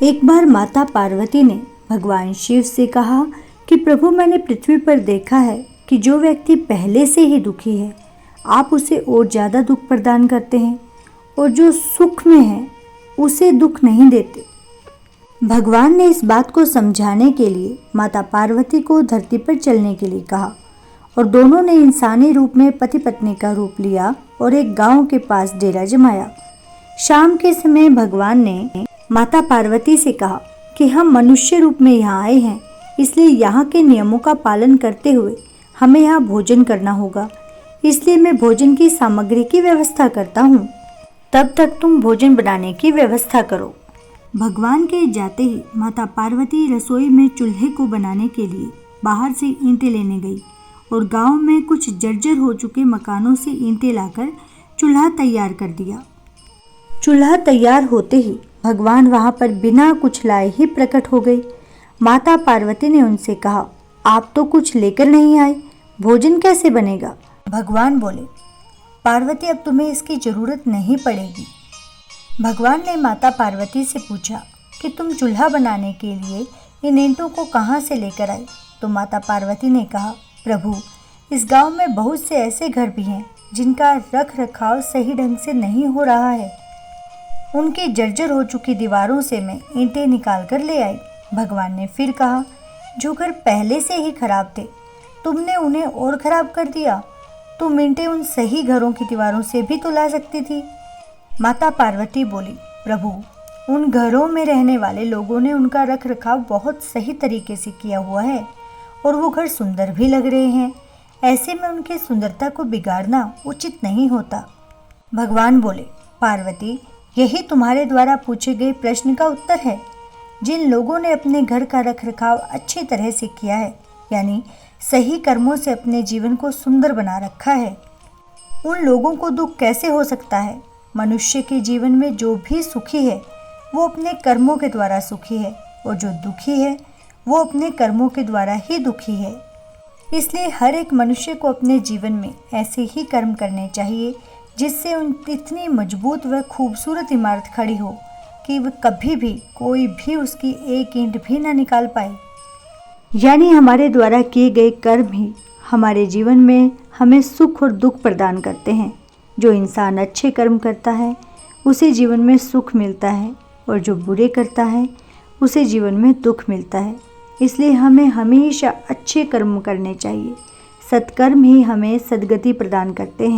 एक बार माता पार्वती ने भगवान शिव से कहा कि प्रभु, मैंने पृथ्वी पर देखा है कि जो व्यक्ति पहले से ही दुखी है आप उसे और ज़्यादा दुख प्रदान करते हैं, और जो सुख में है उसे दुख नहीं देते। भगवान ने इस बात को समझाने के लिए माता पार्वती को धरती पर चलने के लिए कहा और दोनों ने इंसानी रूप में पति पत्नी का रूप लिया और एक गांव के पास डेरा जमाया। शाम के समय भगवान ने माता पार्वती से कहा कि हम मनुष्य रूप में यहाँ आए हैं, इसलिए यहाँ के नियमों का पालन करते हुए हमें यहाँ भोजन करना होगा। इसलिए मैं भोजन की सामग्री की व्यवस्था करता हूँ, तब तक तुम भोजन बनाने की व्यवस्था करो। भगवान के जाते ही माता पार्वती रसोई में चूल्हे को बनाने के लिए बाहर से ईंटें लेने गई और गांव में कुछ जर्जर हो चुके मकानों से ईंटें लाकर चूल्हा तैयार कर दिया। चूल्हा तैयार होते ही भगवान वहां पर बिना कुछ लाए ही प्रकट हो गए। माता पार्वती ने उनसे कहा, आप तो कुछ लेकर नहीं आए, भोजन कैसे बनेगा? भगवान बोले, पार्वती, अब तुम्हें इसकी जरूरत नहीं पड़ेगी। भगवान ने माता पार्वती से पूछा कि तुम चूल्हा बनाने के लिए इन ईंटों को कहाँ से लेकर आई? तो माता पार्वती ने कहा, प्रभु, इस गांव में बहुत से ऐसे घर भी हैं जिनका रख रखाव सही ढंग से नहीं हो रहा है। उनकी जर्जर हो चुकी दीवारों से मैं ईंटें निकाल कर ले आई। भगवान ने फिर कहा, जो घर पहले से ही खराब थे तुमने उन्हें और खराब कर दिया। तुम ईंटें उन सही घरों की दीवारों से भी तो ला सकती थी। माता पार्वती बोली, प्रभु, उन घरों में रहने वाले लोगों ने उनका रख रखाव बहुत सही तरीके से किया हुआ है और वो घर सुंदर भी लग रहे हैं। ऐसे में उनकी सुंदरता को बिगाड़ना उचित नहीं होता। भगवान बोले, पार्वती, यही तुम्हारे द्वारा पूछे गए प्रश्न का उत्तर है। जिन लोगों ने अपने घर का रख रखाव अच्छी तरह से किया है, यानी सही कर्मों से अपने जीवन को सुंदर बना रखा है, उन लोगों को दुख कैसे हो सकता है? मनुष्य के जीवन में जो भी सुखी है वो अपने कर्मों के द्वारा सुखी है, और जो दुखी है वो अपने कर्मों के द्वारा ही दुखी है। इसलिए हर एक मनुष्य को अपने जीवन में ऐसे ही कर्म करने चाहिए जिससे उन इतनी मजबूत व खूबसूरत इमारत खड़ी हो कि वह कभी भी कोई भी उसकी एक ईंट भी ना निकाल पाए। यानी हमारे द्वारा किए गए कर्म ही हमारे जीवन में हमें सुख और दुख प्रदान करते हैं। जो इंसान अच्छे कर्म करता है उसे जीवन में सुख मिलता है, और जो बुरे करता है उसे जीवन में दुख मिलता है। इसलिए हमें हमेशा अच्छे कर्म करने चाहिए। सत्कर्म ही हमें सद्गति प्रदान करते हैं।